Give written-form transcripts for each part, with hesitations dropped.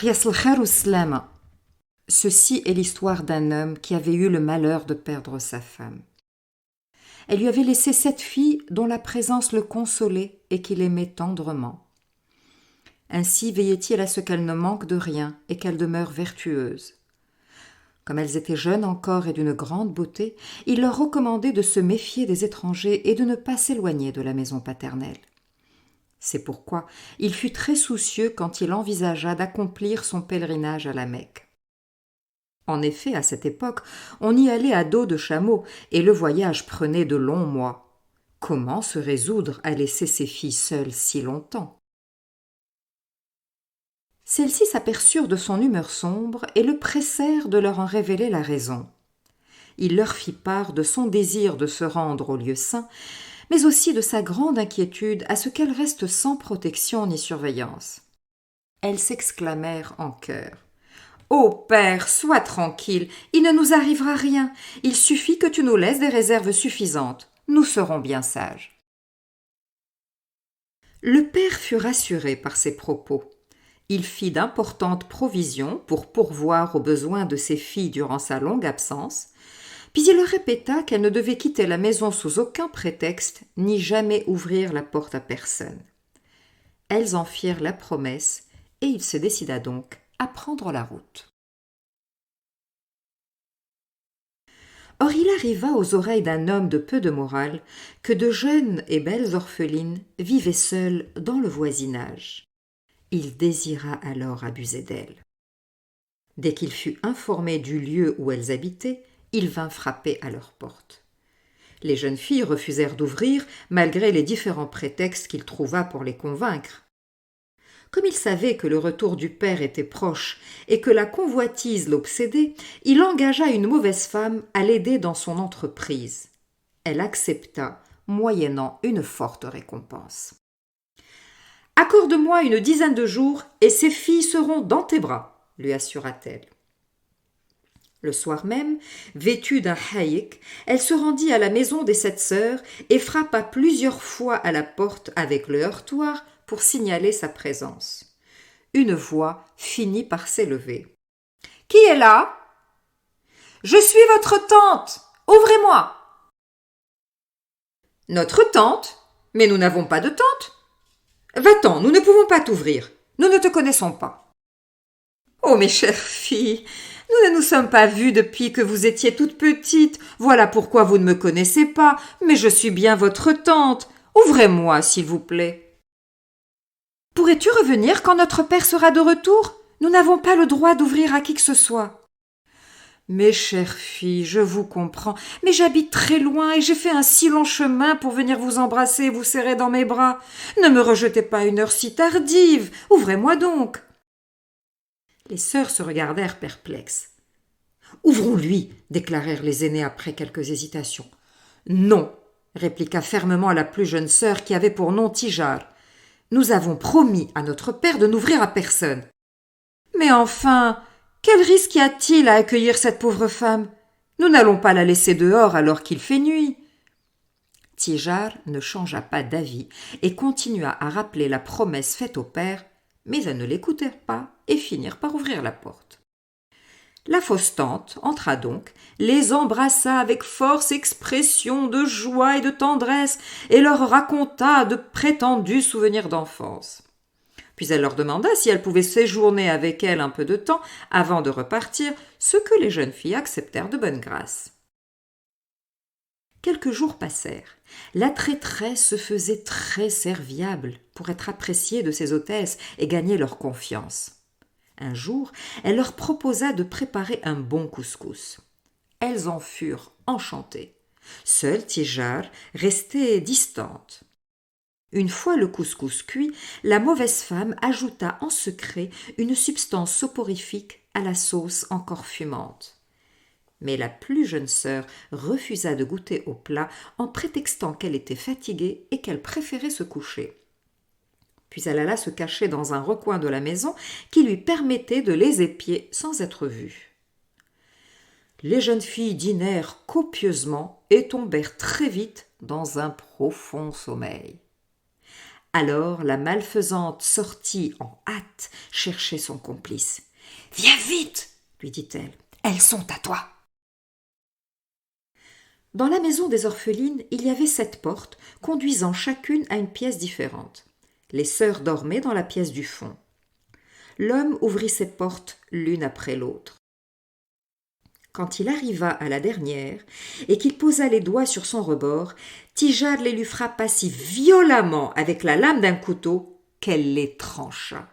Yaslkhair Slama. Ceci est l'histoire d'un homme qui avait eu le malheur de perdre sa femme. Elle lui avait laissé 7 filles dont la présence le consolait et qu'il aimait tendrement. Ainsi veillait-il à ce qu'elles ne manquent de rien et qu'elles demeurent vertueuses. Comme elles étaient jeunes encore et d'une grande beauté, il leur recommandait de se méfier des étrangers et de ne pas s'éloigner de la maison paternelle. C'est pourquoi il fut très soucieux quand il envisagea d'accomplir son pèlerinage à la Mecque. En effet, à cette époque, on y allait à dos de chameau et le voyage prenait de longs mois. Comment se résoudre à laisser ses filles seules si longtemps ? Celles-ci s'aperçurent de son humeur sombre et le pressèrent de leur en révéler la raison. Il leur fit part de son désir de se rendre au lieu saint, mais aussi de sa grande inquiétude à ce qu'elle reste sans protection ni surveillance. Elles s'exclamèrent en chœur. « Ô Père, sois tranquille, il ne nous arrivera rien, il suffit que tu nous laisses des réserves suffisantes, nous serons bien sages. » Le père fut rassuré par ces propos. Il fit d'importantes provisions pour pourvoir aux besoins de ses filles durant sa longue absence, puis il leur répéta qu'elles ne devaient quitter la maison sous aucun prétexte, ni jamais ouvrir la porte à personne. Elles en firent la promesse, et il se décida donc à prendre la route. Or il arriva aux oreilles d'un homme de peu de morale que de jeunes et belles orphelines vivaient seules dans le voisinage. Il désira alors abuser d'elles. Dès qu'il fut informé du lieu où elles habitaient, il vint frapper à leur porte. Les jeunes filles refusèrent d'ouvrir malgré les différents prétextes qu'il trouva pour les convaincre. Comme il savait que le retour du père était proche et que la convoitise l'obsédait, il engagea une mauvaise femme à l'aider dans son entreprise. Elle accepta, moyennant une forte récompense. « Accorde-moi une dizaine de jours et ces filles seront dans tes bras, lui assura-t-elle. Le soir même, vêtue d'un haïk, elle se rendit à la maison des 7 sœurs et frappa plusieurs fois à la porte avec le heurtoir pour signaler sa présence. Une voix finit par s'élever. « Qui est là ? » ?»« Je suis votre tante. Ouvrez-moi. »« Notre tante ? Mais nous n'avons pas de tante. »« Va-t'en, nous ne pouvons pas t'ouvrir. Nous ne te connaissons pas. »« Oh, mes chères filles, nous ne nous sommes pas vues depuis que vous étiez toutes petites. Voilà pourquoi vous ne me connaissez pas, mais je suis bien votre tante. Ouvrez-moi, s'il vous plaît. »« Pourrais-tu revenir quand notre père sera de retour ? Nous n'avons pas le droit d'ouvrir à qui que ce soit. »« Mes chères filles, je vous comprends, mais j'habite très loin et j'ai fait un si long chemin pour venir vous embrasser et vous serrer dans mes bras. Ne me rejetez pas à une heure si tardive. Ouvrez-moi donc. » Les sœurs se regardèrent perplexes. « Ouvrons-lui, » déclarèrent les aînées après quelques hésitations. « Non, » répliqua fermement la plus jeune sœur qui avait pour nom Tijar. « Nous avons promis à notre père de n'ouvrir à personne. »« Mais enfin, quel risque y a-t-il à accueillir cette pauvre femme ? Nous n'allons pas la laisser dehors alors qu'il fait nuit. » Tijar ne changea pas d'avis et continua à rappeler la promesse faite au père, mais elles ne l'écoutèrent pas et finirent par ouvrir la porte. La fausse tante entra donc, les embrassa avec force expression de joie et de tendresse et leur raconta de prétendus souvenirs d'enfance. Puis elle leur demanda si elles pouvaient séjourner avec elle un peu de temps avant de repartir, ce que les jeunes filles acceptèrent de bonne grâce. Quelques jours passèrent. La traîtresse se faisait très serviable pour être appréciée de ses hôtesses et gagner leur confiance. Un jour, elle leur proposa de préparer un bon couscous. Elles en furent enchantées. Seule Tijar restait distante. Une fois le couscous cuit, la mauvaise femme ajouta en secret une substance soporifique à la sauce encore fumante. Mais la plus jeune sœur refusa de goûter au plat en prétextant qu'elle était fatiguée et qu'elle préférait se coucher. Puis elle alla se cacher dans un recoin de la maison qui lui permettait de les épier sans être vue. Les jeunes filles dînèrent copieusement et tombèrent très vite dans un profond sommeil. Alors la malfaisante sortit en hâte chercher son complice. « Viens vite !» lui dit-elle. « Elles sont à toi !» Dans la maison des orphelines, il y avait 7 portes, conduisant chacune à une pièce différente. Les sœurs dormaient dans la pièce du fond. L'homme ouvrit ces portes l'une après l'autre. Quand il arriva à la dernière et qu'il posa les doigts sur son rebord, Tijar les lui frappa si violemment avec la lame d'un couteau qu'elle les trancha.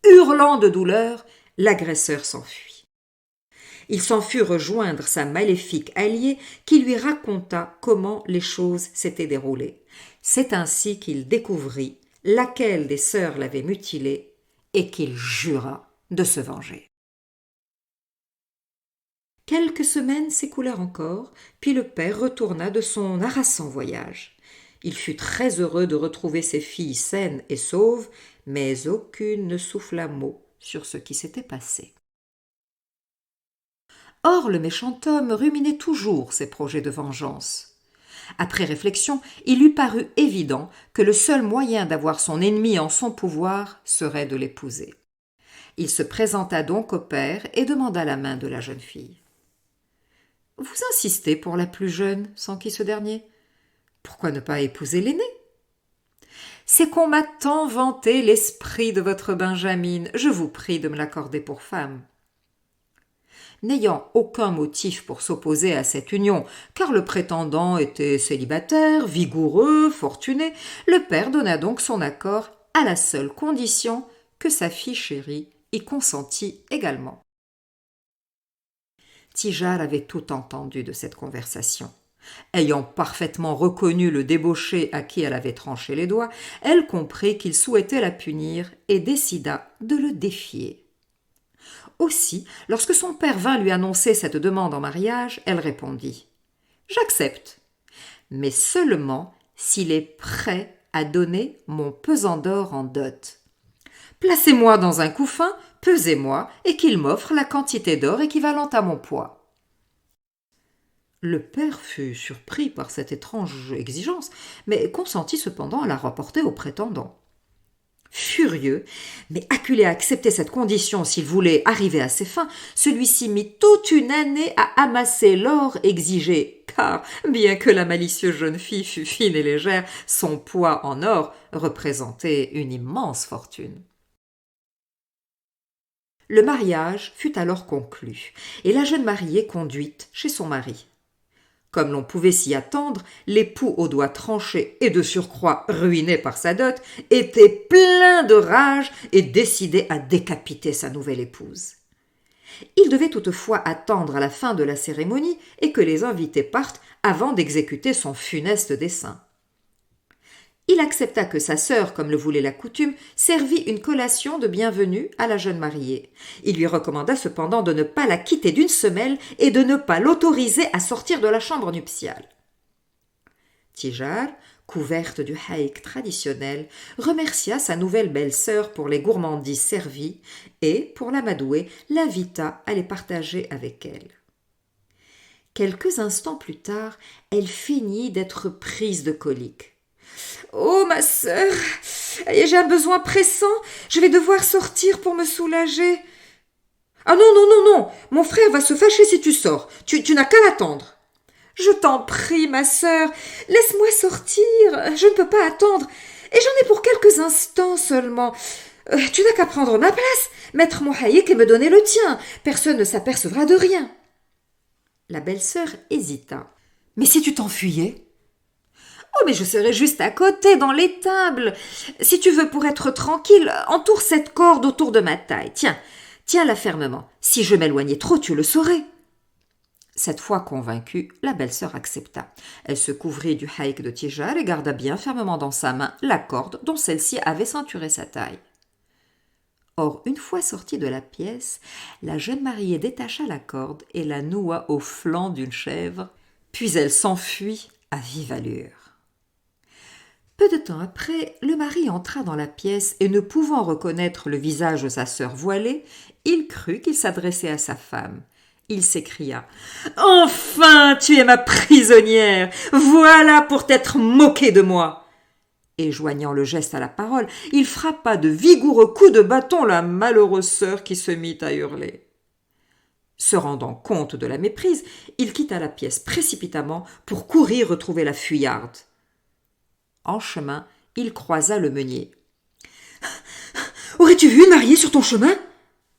Hurlant de douleur, l'agresseur s'enfuit. Il s'en fut rejoindre sa maléfique alliée qui lui raconta comment les choses s'étaient déroulées. C'est ainsi qu'il découvrit laquelle des sœurs l'avait mutilé et qu'il jura de se venger. Quelques semaines s'écoulèrent encore, puis le père retourna de son harassant voyage. Il fut très heureux de retrouver ses filles saines et sauves, mais aucune ne souffla mot sur ce qui s'était passé. Or, le méchant homme ruminait toujours ses projets de vengeance. Après réflexion, il lui parut évident que le seul moyen d'avoir son ennemi en son pouvoir serait de l'épouser. Il se présenta donc au père et demanda la main de la jeune fille. « Vous insistez pour la plus jeune, s'enquit ce dernier. Pourquoi ne pas épouser l'aînée ? » « C'est qu'on m'a tant vanté l'esprit de votre Benjamine, je vous prie de me l'accorder pour femme. » N'ayant aucun motif pour s'opposer à cette union, car le prétendant était célibataire, vigoureux, fortuné, le père donna donc son accord à la seule condition que sa fille chérie y consentît également. Tijar avait tout entendu de cette conversation. Ayant parfaitement reconnu le débauché à qui elle avait tranché les doigts, elle comprit qu'il souhaitait la punir et décida de le défier. Aussi, lorsque son père vint lui annoncer cette demande en mariage, elle répondit « J'accepte, mais seulement s'il est prêt à donner mon pesant d'or en dot. Placez-moi dans un couffin, pesez-moi, et qu'il m'offre la quantité d'or équivalente à mon poids. » Le père fut surpris par cette étrange exigence, mais consentit cependant à la rapporter au prétendant. Furieux, mais acculé à accepter cette condition s'il voulait arriver à ses fins, celui-ci mit toute une année à amasser l'or exigé, car, bien que la malicieuse jeune fille fût fine et légère, son poids en or représentait une immense fortune. Le mariage fut alors conclu, et la jeune mariée conduite chez son mari. Comme l'on pouvait s'y attendre, l'époux aux doigts tranchés et de surcroît ruiné par sa dot était plein de rage et décidé à décapiter sa nouvelle épouse. Il devait toutefois attendre à la fin de la cérémonie et que les invités partent avant d'exécuter son funeste dessein. Il accepta que sa sœur, comme le voulait la coutume, servit une collation de bienvenue à la jeune mariée. Il lui recommanda cependant de ne pas la quitter d'une semelle et de ne pas l'autoriser à sortir de la chambre nuptiale. Tijar, couverte du haïk traditionnel, remercia sa nouvelle belle-sœur pour les gourmandises servies et, pour l'amadouer, l'invita à les partager avec elle. Quelques instants plus tard, elle feignit d'être prise de colique. « Oh, ma sœur, j'ai un besoin pressant, je vais devoir sortir pour me soulager. »« Ah non, non, non, non, mon frère va se fâcher si tu sors, tu n'as qu'à l'attendre. »« Je t'en prie, ma sœur, laisse-moi sortir, je ne peux pas attendre, et j'en ai pour quelques instants seulement. Tu n'as qu'à prendre ma place, mettre mon haïk et me donner le tien, personne ne s'apercevra de rien. » La belle-sœur hésita. « Mais si tu t'enfuyais ?»« Oh, mais je serai juste à côté, dans l'étable. Si tu veux, pour être tranquille, entoure cette corde autour de ma taille. Tiens-la fermement. Si je m'éloignais trop, tu le saurais. » Cette fois convaincue, la belle-sœur accepta. Elle se couvrit du haïk de Tijar et garda bien fermement dans sa main la corde dont celle-ci avait ceinturé sa taille. Or, une fois sortie de la pièce, la jeune mariée détacha la corde et la noua au flanc d'une chèvre, puis elle s'enfuit à vive allure. Peu de temps après, le mari entra dans la pièce et ne pouvant reconnaître le visage de sa sœur voilée, il crut qu'il s'adressait à sa femme. Il s'écria « Enfin, tu es ma prisonnière! Voilà pour t'être moquée de moi !» Et joignant le geste à la parole, il frappa de vigoureux coups de bâton la malheureuse sœur qui se mit à hurler. Se rendant compte de la méprise, il quitta la pièce précipitamment pour courir retrouver la fuyarde. En chemin, il croisa le meunier. « Aurais-tu vu une mariée sur ton chemin ?»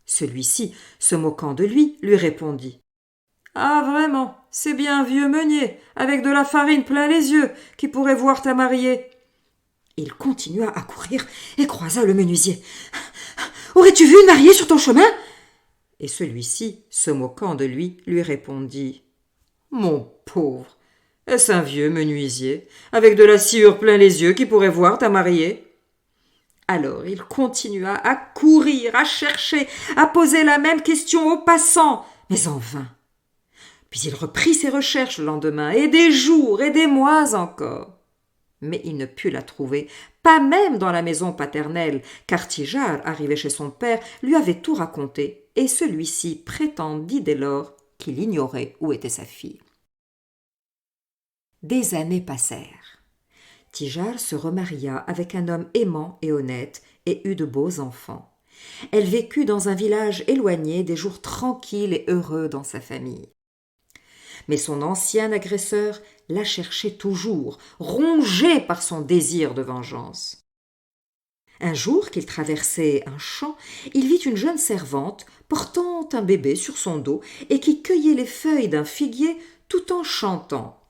Celui-ci, se moquant de lui répondit. « Ah, vraiment, c'est bien un vieux meunier, avec de la farine plein les yeux, qui pourrait voir ta mariée. » Il continua à courir et croisa le menuisier. « Aurais-tu vu une mariée sur ton chemin ?» Et celui-ci, se moquant de lui répondit. « Mon pauvre, est-ce un vieux menuisier, avec de la sciure plein les yeux, qui pourrait voir ta mariée ?» Alors il continua à courir, à chercher, à poser la même question aux passants, mais en vain. Puis il reprit ses recherches le lendemain, et des jours et des mois encore. Mais il ne put la trouver, pas même dans la maison paternelle, car Tijar, arrivé chez son père, lui avait tout raconté, et celui-ci prétendit dès lors qu'il ignorait où était sa fille. Des années passèrent. Tijar se remaria avec un homme aimant et honnête et eut de beaux enfants. Elle vécut dans un village éloigné des jours tranquilles et heureux dans sa famille. Mais son ancien agresseur la cherchait toujours, rongé par son désir de vengeance. Un jour qu'il traversait un champ, il vit une jeune servante portant un bébé sur son dos et qui cueillait les feuilles d'un figuier tout en chantant.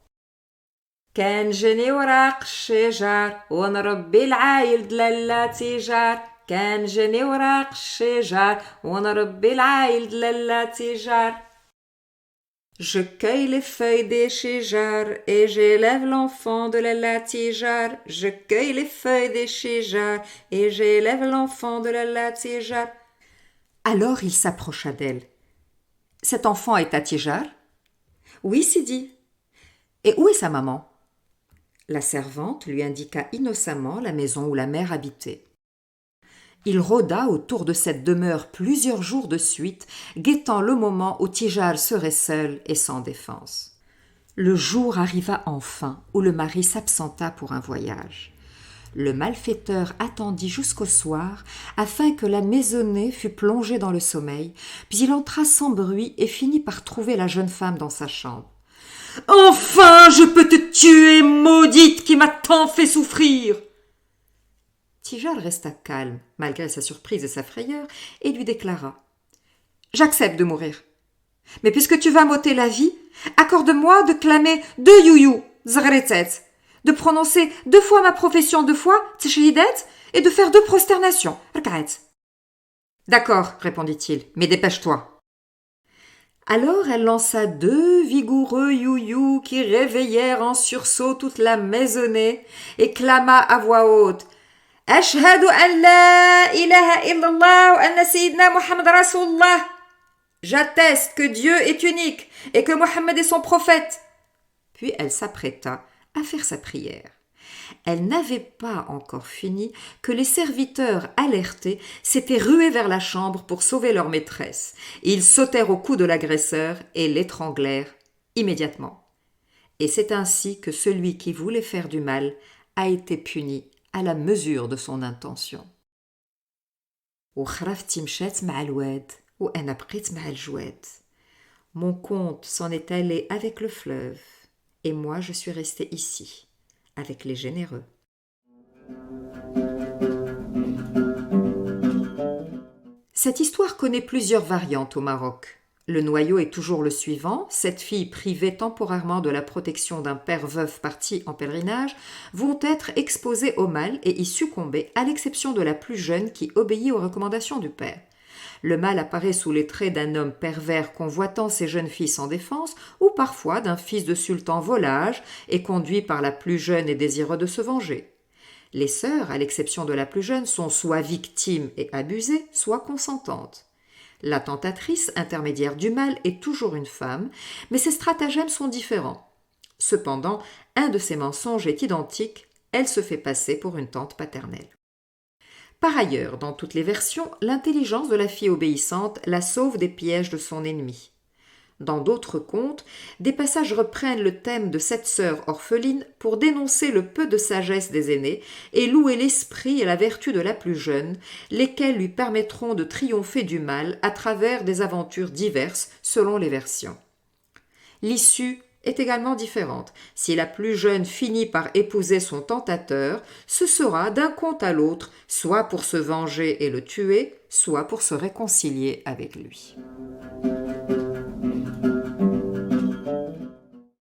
كان جاني وراق الشجر ونربي العايل دلالة تيجار كان جاني وراق الشجر ونربي العايل دلالة تيجار. Je cueille les feuilles des chéjars et j'élève l'enfant de la latijar. Je cueille les feuilles des chéjars et j'élève l'enfant de la latijar. Alors il s'approcha d'elle. Cet enfant est à Tijar ? Oui, Sidi. Et où est sa maman ? La servante lui indiqua innocemment la maison où la mère habitait. Il rôda autour de cette demeure plusieurs jours de suite, guettant le moment où Tijar serait seul et sans défense. Le jour arriva enfin où le mari s'absenta pour un voyage. Le malfaiteur attendit jusqu'au soir afin que la maisonnée fût plongée dans le sommeil, puis il entra sans bruit et finit par trouver la jeune femme dans sa chambre. « Enfin, je peux te tuer, maudite qui m'a tant fait souffrir !» Tijar resta calme, malgré sa surprise et sa frayeur, et lui déclara « J'accepte de mourir. Mais puisque tu vas m'ôter la vie, accorde-moi de clamer 2 youyou, zagretet, de prononcer 2 fois ma profession de foi, tshihidet, et de faire 2 prosternations, rkaet. »« D'accord, répondit-il, mais dépêche-toi. » Alors elle lança 2 vigoureux youyou qui réveillèrent en sursaut toute la maisonnée et clama à voix haute « Ashhadu an la ilaha illallah wa anna sayyidina Muhammad Rasulullah » J'atteste que Dieu est unique et que Mohammed est son prophète. Puis elle s'apprêta à faire sa prière. Elle n'avait pas encore fini que les serviteurs, alertés, s'étaient rués vers la chambre pour sauver leur maîtresse. Ils sautèrent au cou de l'agresseur et l'étranglèrent immédiatement. Et c'est ainsi que celui qui voulait faire du mal a été puni à la mesure de son intention. Mon conte s'en est allé avec le fleuve, et moi je suis restée ici, avec les généreux. Cette histoire connaît plusieurs variantes au Maroc. Le noyau est toujours le suivant. 7 filles privées temporairement de la protection d'un père veuf parti en pèlerinage vont être exposées au mal et y succomber, à l'exception de la plus jeune qui obéit aux recommandations du père. Le mal apparaît sous les traits d'un homme pervers convoitant ces jeunes filles sans défense, ou parfois d'un fils de sultan volage et conduit par la plus jeune et désireux de se venger. Les sœurs, à l'exception de la plus jeune, sont soit victimes et abusées, soit consentantes. La tentatrice, intermédiaire du mal, est toujours une femme, mais ses stratagèmes sont différents. Cependant, un de ses mensonges est identique, elle se fait passer pour une tante paternelle. Par ailleurs, dans toutes les versions, l'intelligence de la fille obéissante la sauve des pièges de son ennemi. Dans d'autres contes, des passages reprennent le thème de cette sœur orpheline pour dénoncer le peu de sagesse des aînés et louer l'esprit et la vertu de la plus jeune, lesquels lui permettront de triompher du mal à travers des aventures diverses selon les versions. L'issue est également différente. Si la plus jeune finit par épouser son tentateur, ce sera d'un conte à l'autre, soit pour se venger et le tuer, soit pour se réconcilier avec lui.